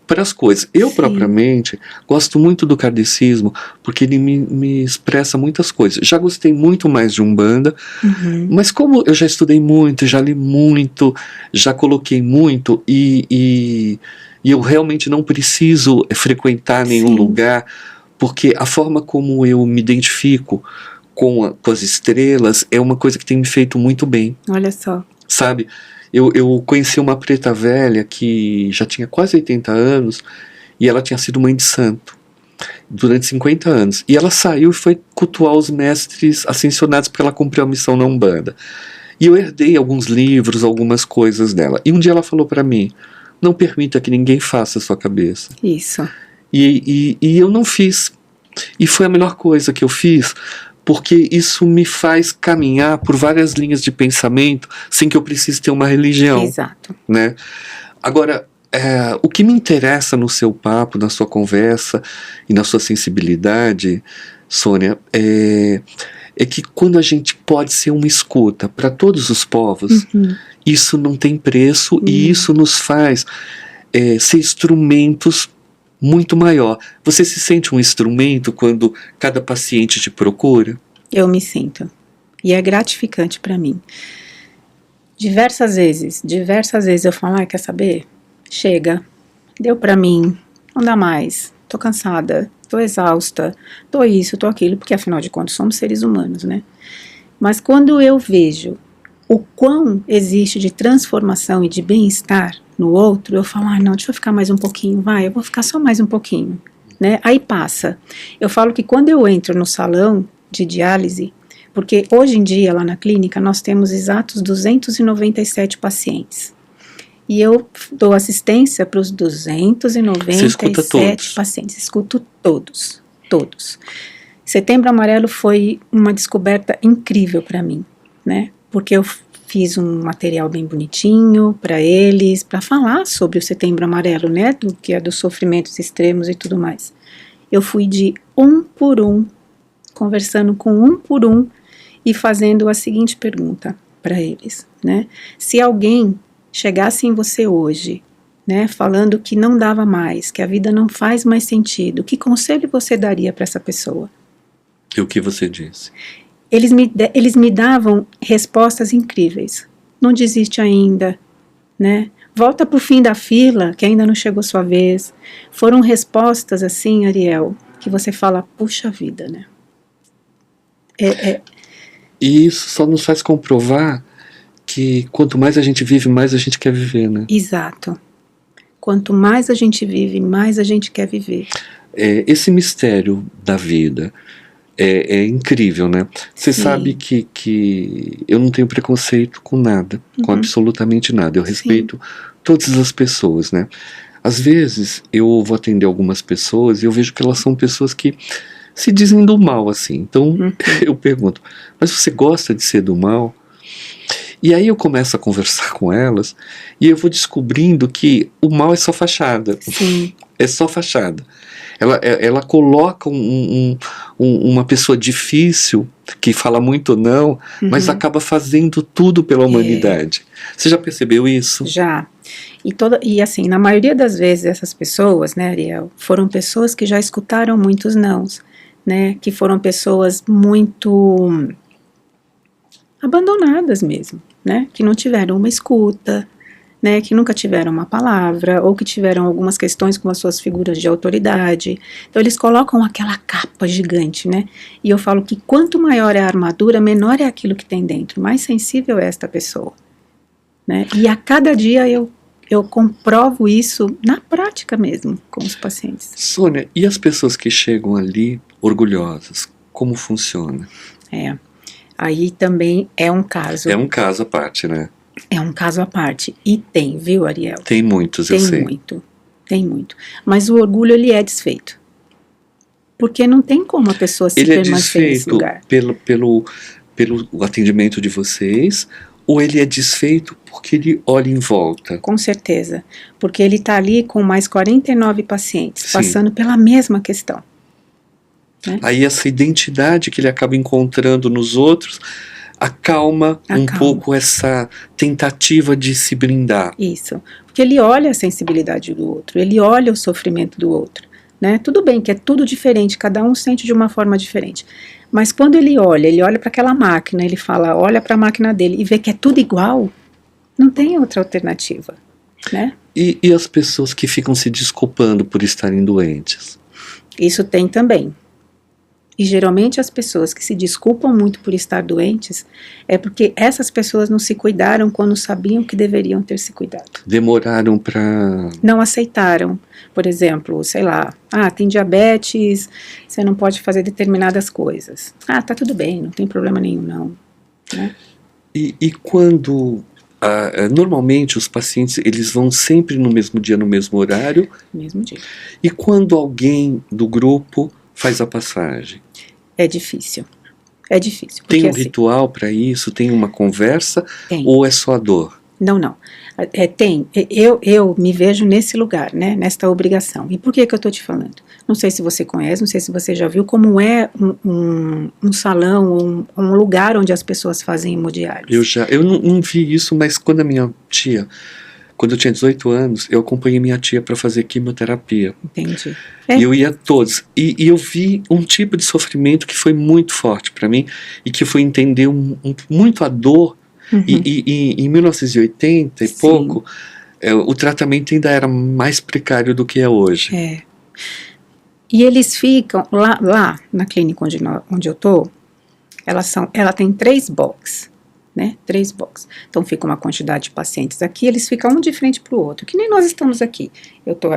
para as coisas. Eu, Sim. propriamente, gosto muito do kardecismo, porque ele me expressa muitas coisas. Já gostei muito mais de Umbanda, Uhum. mas como eu já estudei muito, já li muito, já coloquei muito, e eu realmente não preciso frequentar nenhum Sim. lugar, porque a forma como eu me identifico com as estrelas é uma coisa que tem me feito muito bem, Olha só. sabe? Eu conheci uma preta velha que já tinha quase 80 anos, e ela tinha sido mãe de santo durante 50 anos, e ela saiu e foi cultuar os mestres ascensionados, porque ela cumpriu a missão na Umbanda. E eu herdei alguns livros, algumas coisas dela, e um dia ela falou para mim, não permita que ninguém faça a sua cabeça. Isso. E eu não fiz, e foi a melhor coisa que eu fiz, porque isso me faz caminhar por várias linhas de pensamento sem que eu precise ter uma religião. Exato. Né? Agora, o que me interessa no seu papo, na sua conversa e na sua sensibilidade, Sônia, é que quando a gente pode ser uma escuta para todos os povos, Uhum. isso não tem preço, e isso nos faz ser instrumentos muito maior. Você se sente um instrumento quando cada paciente te procura? Eu me sinto. E é gratificante para mim. Diversas vezes eu falo, quer saber? Chega, deu para mim, não dá mais, tô cansada, tô exausta, tô isso, tô aquilo, porque afinal de contas somos seres humanos, né? Mas quando eu vejo o quão existe de transformação e de bem-estar no outro, eu falo, não, deixa eu ficar mais um pouquinho, eu vou ficar só mais um pouquinho, né? Aí passa. Eu falo que quando eu entro no salão de diálise, porque hoje em dia lá na clínica nós temos exatos 297 pacientes, e eu dou assistência para os 297 pacientes, escuto todos. Setembro Amarelo foi uma descoberta incrível para mim, né? Porque eu fiz um material bem bonitinho para eles, para falar sobre o Setembro Amarelo, né? Do que é dos sofrimentos extremos e tudo mais. Eu fui de um por um, conversando com um por um e fazendo a seguinte pergunta para eles, né? Se alguém chegasse em você hoje né, falando que não dava mais, que a vida não faz mais sentido, que conselho você daria para essa pessoa? E o que você disse? Eles me davam respostas incríveis. Não desiste ainda, né? Volta para o fim da fila, que ainda não chegou sua vez. Foram respostas assim, Ariel, que você fala, puxa vida, né? E isso só nos faz comprovar que quanto mais a gente vive, mais a gente quer viver, né? Exato. Quanto mais a gente vive, mais a gente quer viver. Esse mistério da vida é incrível, né? Você Sim. sabe que eu não tenho preconceito com nada, com absolutamente nada. Eu respeito todas as pessoas, né? Às vezes eu vou atender algumas pessoas e eu vejo que elas são pessoas que se dizem do mal, assim. Então eu pergunto, mas você gosta de ser do mal? E aí eu começo a conversar com elas e eu vou descobrindo que o mal é só fachada. Sim. É só fachada. Ela coloca uma pessoa difícil, que fala muito não, mas acaba fazendo tudo pela humanidade. Você já percebeu isso? Já. E assim, na maioria das vezes essas pessoas, né, Ariel, foram pessoas que já escutaram muitos nãos, né, que foram pessoas muito abandonadas mesmo, né, que não tiveram uma escuta, né, que nunca tiveram uma palavra, ou que tiveram algumas questões com as suas figuras de autoridade. Então eles colocam aquela capa gigante, né, e eu falo que quanto maior é a armadura, menor é aquilo que tem dentro, mais sensível é esta pessoa, né, e a cada dia eu comprovo isso na prática mesmo, com os pacientes. Sônia, e as pessoas que chegam ali orgulhosas, como funciona? Aí também é um caso. É um caso à parte, né? É um caso à parte. E tem, viu, Ariel? Tem muitos, eu sei. Tem muito. Mas o orgulho, ele é desfeito. Porque não tem como a pessoa se permanecer nesse lugar. Ele é desfeito pelo atendimento de vocês, ou ele é desfeito porque ele olha em volta? Com certeza. Porque ele está ali com mais 49 pacientes, Sim. passando pela mesma questão. Né? Aí essa identidade que ele acaba encontrando nos outros acalma um pouco essa tentativa de se blindar. Isso, porque ele olha a sensibilidade do outro, ele olha o sofrimento do outro, né? Tudo bem que é tudo diferente, cada um sente de uma forma diferente, mas quando ele olha para aquela máquina, ele fala, olha para a máquina dele e vê que é tudo igual, não tem outra alternativa, né? E as pessoas que ficam se desculpando por estarem doentes? Isso tem também. E geralmente as pessoas que se desculpam muito por estar doentes é porque essas pessoas não se cuidaram quando sabiam que deveriam ter se cuidado. Demoraram para... Não aceitaram. Por exemplo, sei lá, tem diabetes, você não pode fazer determinadas coisas. Tá tudo bem, não tem problema nenhum não. Né? E quando... normalmente os pacientes eles vão sempre no mesmo dia, no mesmo horário? Mesmo dia. E quando alguém do grupo faz a passagem? É difícil. É difícil. Tem um ritual para isso? Tem uma conversa? Tem. Ou é só a dor? Não. Tem. Eu me vejo nesse lugar, né? Nesta obrigação. E por que eu estou te falando? Não sei se você conhece, não sei se você já viu como é um salão, um lugar onde as pessoas fazem hemodiálise. Eu não vi isso, mas quando a minha tia... Quando eu tinha 18 anos, eu acompanhei minha tia para fazer quimioterapia. Entendi. E eu ia a todos. E eu vi um tipo de sofrimento que foi muito forte para mim e que eu fui entender muito a dor. E em 1980 e Sim. pouco, o tratamento ainda era mais precário do que é hoje. E eles ficam lá na clínica onde eu tô, ela tem 3 boxes. Né? 3 boxes. Então fica uma quantidade de pacientes aqui, eles ficam um de frente para o outro, que nem nós estamos aqui.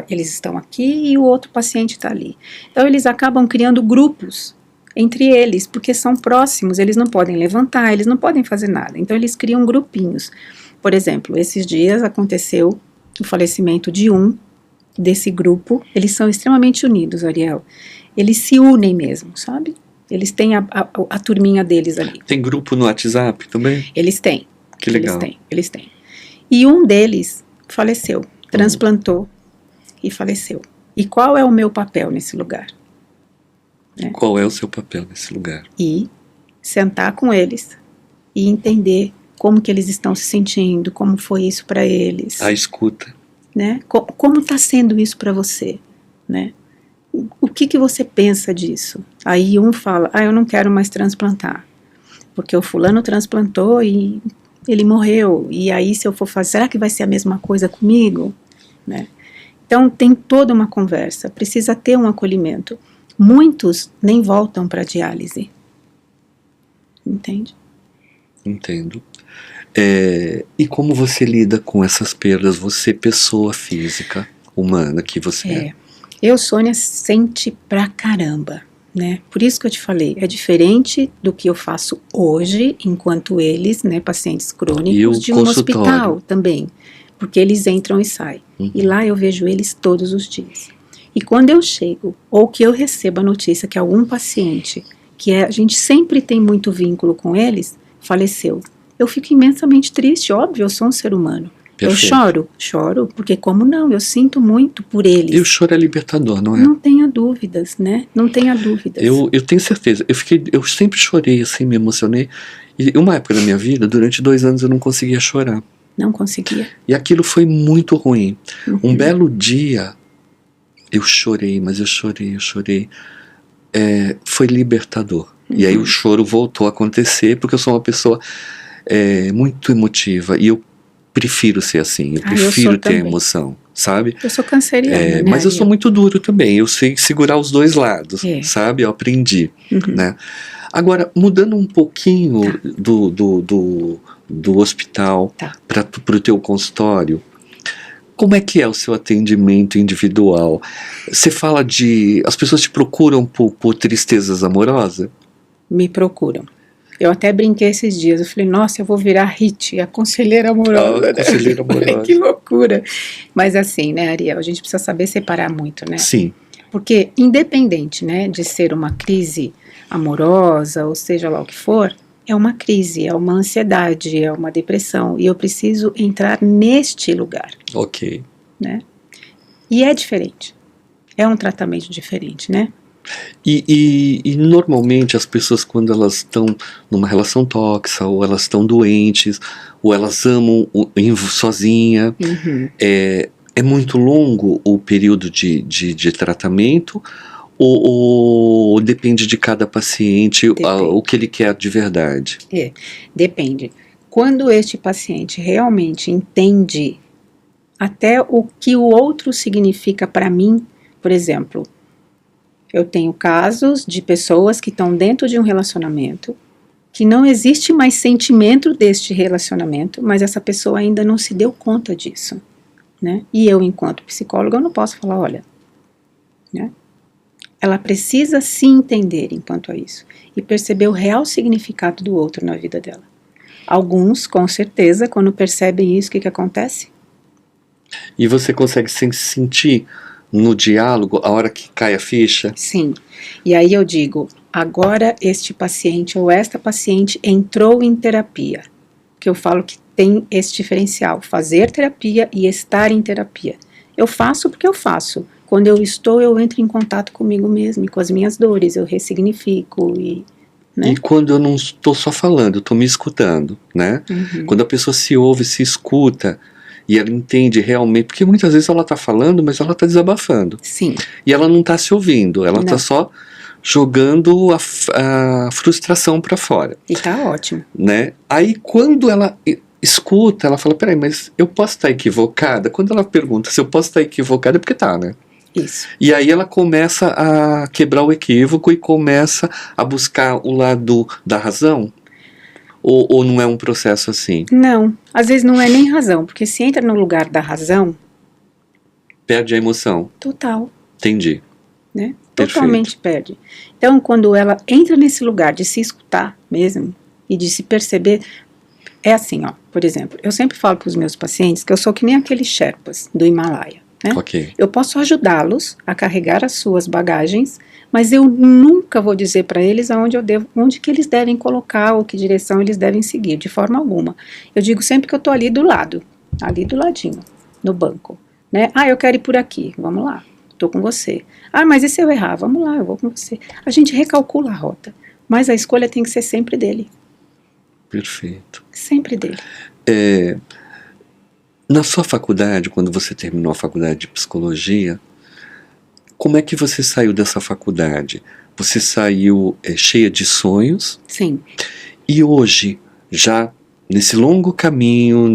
Eles estão aqui e o outro paciente está ali. Então eles acabam criando grupos entre eles, porque são próximos, eles não podem levantar, eles não podem fazer nada. Então eles criam grupinhos. Por exemplo, esses dias aconteceu o falecimento de um desse grupo, eles são extremamente unidos, Ariel. Eles se unem mesmo, sabe? Eles têm a turminha deles ali. Tem grupo no WhatsApp também? Eles têm. Que legal. Eles têm. E um deles faleceu, transplantou e faleceu. E qual é o meu papel nesse lugar? Qual é o seu papel nesse lugar? E sentar com eles e entender como que eles estão se sentindo, como foi isso para eles. A escuta. né? Como está sendo isso para você, né? O que você pensa disso? Aí um fala, eu não quero mais transplantar, porque o fulano transplantou e ele morreu, e aí se eu for fazer, será que vai ser a mesma coisa comigo? Né? Então tem toda uma conversa, precisa ter um acolhimento. Muitos nem voltam para a diálise, entende? Entendo. E como você lida com essas perdas, você, pessoa física, humana que você é? Eu, Sônia, sente pra caramba, né? Por isso que eu te falei, é diferente do que eu faço hoje, enquanto eles, né, pacientes crônicos de um hospital também, porque eles entram e saem. E lá eu vejo eles todos os dias. E quando eu chego, ou que eu recebo a notícia que algum paciente, a gente sempre tem muito vínculo com eles, faleceu, eu fico imensamente triste, óbvio, eu sou um ser humano. Perfeito. Eu choro, porque como não, eu sinto muito por eles. E o choro é libertador, não é? Não tenha dúvidas, né? Não tenha dúvidas. Eu tenho certeza, eu sempre chorei assim, me emocionei, e uma época da minha vida, durante 2 anos eu não conseguia chorar. Não conseguia. E aquilo foi muito ruim. Um belo dia, eu chorei, mas eu chorei. Foi libertador. E aí o choro voltou a acontecer, porque eu sou uma pessoa muito emotiva, e eu prefiro ser assim, eu prefiro ter emoção, sabe? Eu sou canceriana, né? Mas eu sou muito duro também, eu sei segurar os dois lados, sabe? Eu aprendi, né? Agora, mudando um pouquinho do hospital para o teu consultório, como é que é o seu atendimento individual? Você fala as pessoas te procuram por tristezas amorosas? Me procuram. Eu até brinquei esses dias, eu falei, nossa, eu vou virar HIT, a conselheira amorosa. Conselheira amorosa. Que loucura. Mas assim, né, Ariel, a gente precisa saber separar muito, né? Sim. Porque independente, né, de ser uma crise amorosa, ou seja lá o que for, é uma crise, é uma ansiedade, é uma depressão, e eu preciso entrar neste lugar. Ok. Né? E é diferente. É um tratamento diferente, né? E normalmente as pessoas, quando elas estão numa relação tóxica, ou elas estão doentes, ou elas amam sozinha, é muito longo o período de tratamento, ou depende de cada paciente, o que ele quer de verdade? Depende. Quando este paciente realmente entende até o que o outro significa para mim, por exemplo, eu tenho casos de pessoas que estão dentro de um relacionamento, que não existe mais sentimento deste relacionamento, mas essa pessoa ainda não se deu conta disso, né? E eu, enquanto psicóloga, eu não posso falar, olha, né? Ela precisa se entender enquanto a isso, e perceber o real significado do outro na vida dela. Alguns, com certeza, quando percebem isso, o que acontece? E você consegue sentir no diálogo a hora que cai a ficha? Sim. E aí eu digo, agora este paciente ou esta paciente entrou em terapia. Que eu falo que tem esse diferencial, fazer terapia e estar em terapia. Eu faço porque eu faço. Quando eu estou, eu entro em contato comigo mesmo e com as minhas dores, eu ressignifico né? E quando eu não estou só falando, eu estou me escutando, né? Quando a pessoa se ouve, se escuta, e ela entende realmente, porque muitas vezes ela está falando, mas ela está desabafando. Sim. E ela não está se ouvindo, ela está só jogando a frustração para fora. E tá ótimo. Né? Aí quando ela escuta, ela fala, peraí, mas eu posso estar equivocada? Quando ela pergunta se eu posso estar equivocada, é porque tá, né? Isso. E aí ela começa a quebrar o equívoco e começa a buscar o lado da razão? Ou não é um processo assim? Não, às vezes não é nem razão, porque se entra no lugar da razão... Perde a emoção. Total. Entendi. Né? Totalmente perde. Então, quando ela entra nesse lugar de se escutar mesmo, e de se perceber, é assim, ó, por exemplo, eu sempre falo para os meus pacientes que eu sou que nem aqueles Sherpas do Himalaia. Né? Okay. Eu posso ajudá-los a carregar as suas bagagens, mas eu nunca vou dizer para eles onde que eles devem colocar ou que direção eles devem seguir, de forma alguma. Eu digo sempre que eu estou ali do lado, ali do ladinho, no banco. Né? Eu quero ir por aqui, vamos lá, estou com você. Mas e se eu errar? Vamos lá, eu vou com você. A gente recalcula a rota, mas a escolha tem que ser sempre dele. Perfeito. Sempre dele. Na sua faculdade, quando você terminou a faculdade de psicologia, como é que você saiu dessa faculdade? Você saiu cheia de sonhos? Sim. E hoje, já nesse longo caminho,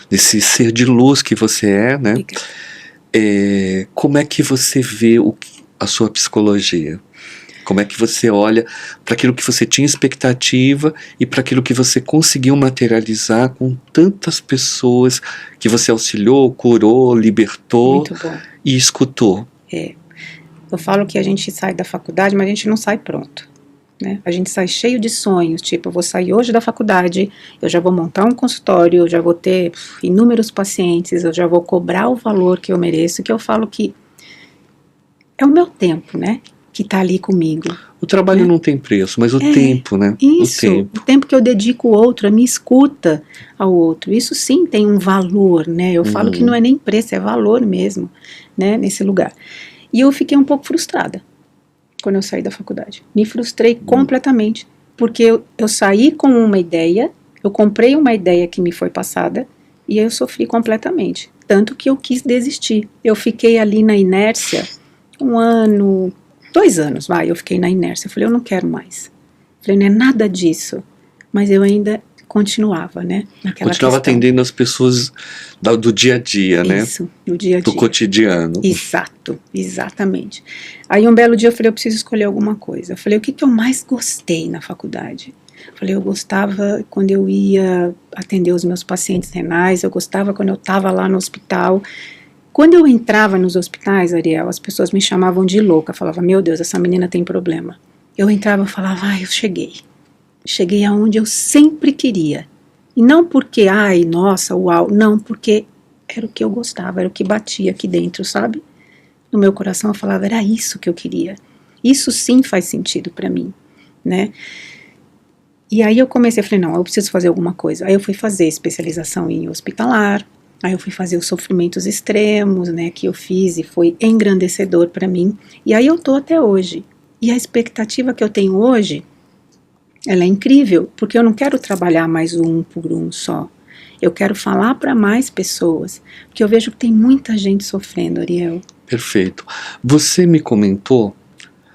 nesse ser de luz que você é, né? Como é que você vê a sua psicologia? Como é que você olha para aquilo que você tinha expectativa e para aquilo que você conseguiu materializar com tantas pessoas que você auxiliou, curou, libertou Muito bom. e escutou? Eu falo que a gente sai da faculdade, mas a gente não sai pronto, né? A gente sai cheio de sonhos, tipo, eu vou sair hoje da faculdade, eu já vou montar um consultório, eu já vou ter inúmeros pacientes, eu já vou cobrar o valor que eu mereço, que eu falo que é o meu tempo, né? Que tá ali comigo. O trabalho não tem preço, mas o tempo, né? Isso, o tempo que eu dedico ao outro, a minha escuta ao outro, isso sim tem um valor, né? Eu falo que não é nem preço, é valor mesmo, né? Nesse lugar. E eu fiquei um pouco frustrada quando eu saí da faculdade. Me frustrei completamente, porque eu saí com uma ideia, eu comprei uma ideia que me foi passada e eu sofri completamente. Tanto que eu quis desistir. Eu fiquei ali na inércia 1 ano, 2 anos, eu fiquei na inércia. Eu falei, eu não quero mais. Eu falei, não é nada disso. Mas eu ainda continuava, né? Continuava atendendo as pessoas do dia a dia, né? Isso, do dia a dia. Do cotidiano. Exato, exatamente. Aí um belo dia eu falei, eu preciso escolher alguma coisa. Eu falei, o que eu mais gostei na faculdade? Eu falei, eu gostava quando eu ia atender os meus pacientes renais, eu gostava quando eu estava lá no hospital. Quando eu entrava nos hospitais, Ariel, as pessoas me chamavam de louca, falavam, meu Deus, essa menina tem problema. Eu entrava e falava, eu cheguei. Cheguei aonde eu sempre queria. E não porque, nossa, uau, não, porque era o que eu gostava, era o que batia aqui dentro, sabe? No meu coração eu falava, era isso que eu queria. Isso sim faz sentido para mim, né? E aí eu comecei, falei, não, eu preciso fazer alguma coisa. Aí eu fui fazer especialização em hospitalar, aí eu fui fazer os sofrimentos extremos, né, que eu fiz e foi engrandecedor para mim. E aí eu tô até hoje. E a expectativa que eu tenho hoje, ela é incrível, porque eu não quero trabalhar mais um por um só. Eu quero falar para mais pessoas, porque eu vejo que tem muita gente sofrendo, Ariel. Perfeito. Você me comentou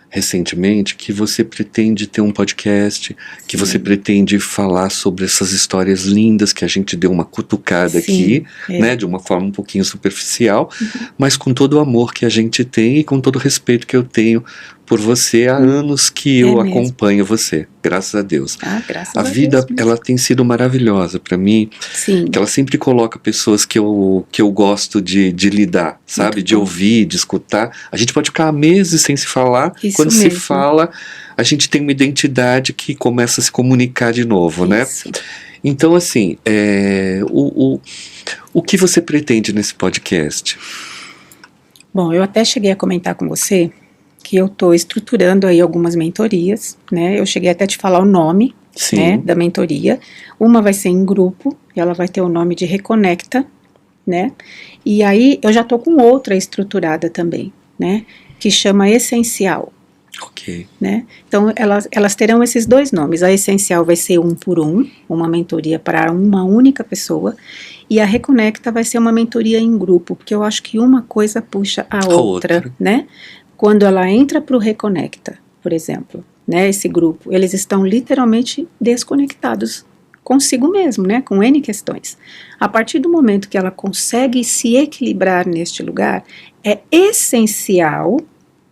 recentemente que você pretende ter um podcast, que você pretende falar sobre essas histórias lindas que a gente deu uma cutucada aqui, né, de uma forma um pouquinho superficial, mas com todo o amor que a gente tem e com todo o respeito que eu tenho por você há anos que eu acompanho você, graças a Deus. Graças a vida, Deus, ela tem sido maravilhosa para mim, que ela sempre coloca pessoas que eu gosto de lidar, sabe, de ouvir, de escutar. A gente pode ficar meses sem se falar, quando se fala, a gente tem uma identidade que começa a se comunicar de novo, né? Então, assim, o que você pretende nesse podcast? Bom, eu até cheguei a comentar com você que eu estou estruturando aí algumas mentorias, né? Eu cheguei até a te falar o nome, né, da mentoria. Uma vai ser em grupo, e ela vai ter o nome de Reconecta, né? E aí eu já estou com outra estruturada também, né? Que chama Essencial. Ok. Né? Então elas terão esses 2 nomes. A Essencial vai ser 1 por 1, uma mentoria para uma única pessoa, e a Reconecta vai ser uma mentoria em grupo, porque eu acho que uma coisa puxa a outra, né? Quando ela entra para o Reconecta, por exemplo, né, esse grupo, eles estão literalmente desconectados consigo mesmo, né, com N questões. A partir do momento que ela consegue se equilibrar neste lugar, é essencial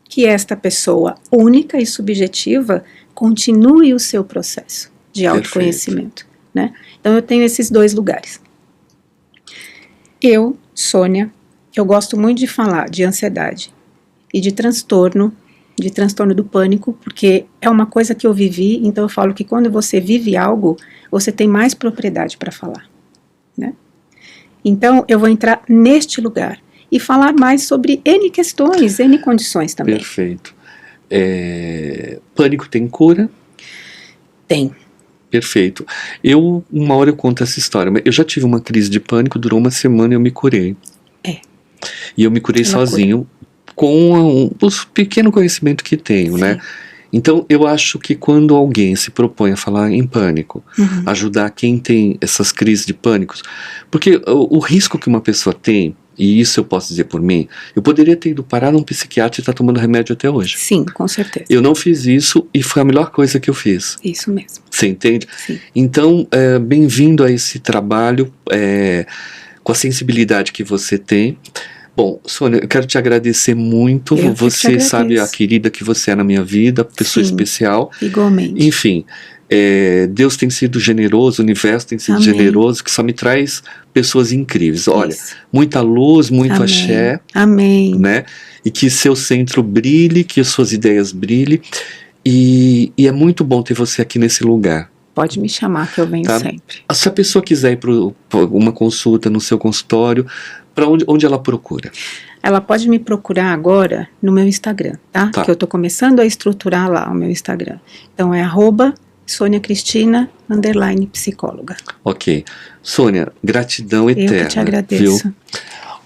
que esta pessoa única e subjetiva continue o seu processo de autoconhecimento, né? Então eu tenho esses 2 lugares. Eu, Sônia, eu gosto muito de falar de ansiedade e de transtorno do pânico, porque é uma coisa que eu vivi, então eu falo que quando você vive algo, você tem mais propriedade para falar, né? Então eu vou entrar neste lugar e falar mais sobre N questões, N condições também. Perfeito. Pânico tem cura? Tem. Perfeito. Uma hora eu conto essa história, mas eu já tive uma crise de pânico, durou 1 semana e eu me curei. E eu me curei sozinho, com o pequeno conhecimento que tenho, né? Então, eu acho que quando alguém se propõe a falar em pânico, ajudar quem tem essas crises de pânicos, porque o risco que uma pessoa tem, e isso eu posso dizer por mim, eu poderia ter ido parar num psiquiatra e estar tomando remédio até hoje. Sim, com certeza. Eu não fiz isso e foi a melhor coisa que eu fiz. Isso mesmo. Você entende? Sim. Então, bem-vindo a esse trabalho, com a sensibilidade que você tem. Bom, Sônia, eu quero te agradecer muito. Eu Você sabe a querida que você é na minha vida, pessoa especial. Igualmente. Enfim, Deus tem sido generoso, o universo tem sido generoso, que só me traz pessoas incríveis. Olha, muita luz, muito axé. Amém. Né? E que seu centro brilhe, que as suas ideias brilhem. E é muito bom ter você aqui nesse lugar. Pode me chamar que eu venho sempre. Se a pessoa quiser ir para uma consulta no seu consultório, para onde ela procura? Ela pode me procurar agora no meu Instagram, tá? Que eu tô começando a estruturar lá o meu Instagram. Então é @SôniaCristina_psicóloga. Ok. Sônia, gratidão eterna. Eu que te agradeço. Viu?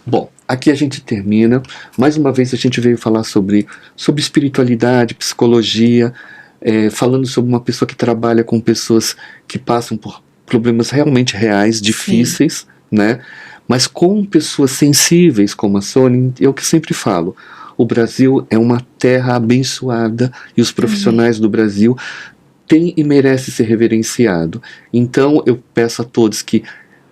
Bom, aqui a gente termina. Mais uma vez a gente veio falar sobre espiritualidade, psicologia, falando sobre uma pessoa que trabalha com pessoas que passam por problemas realmente reais, difíceis, né? Mas com pessoas sensíveis como a Sônia, eu que sempre falo, o Brasil é uma terra abençoada e os profissionais do Brasil têm e merecem ser reverenciados. Então eu peço a todos que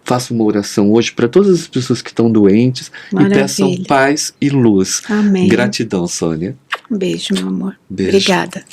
façam uma oração hoje para todas as pessoas que estão doentes. Maravilha. E peçam paz e luz. Amém. Gratidão, Sônia. Um beijo, meu amor. Beijo. Obrigada.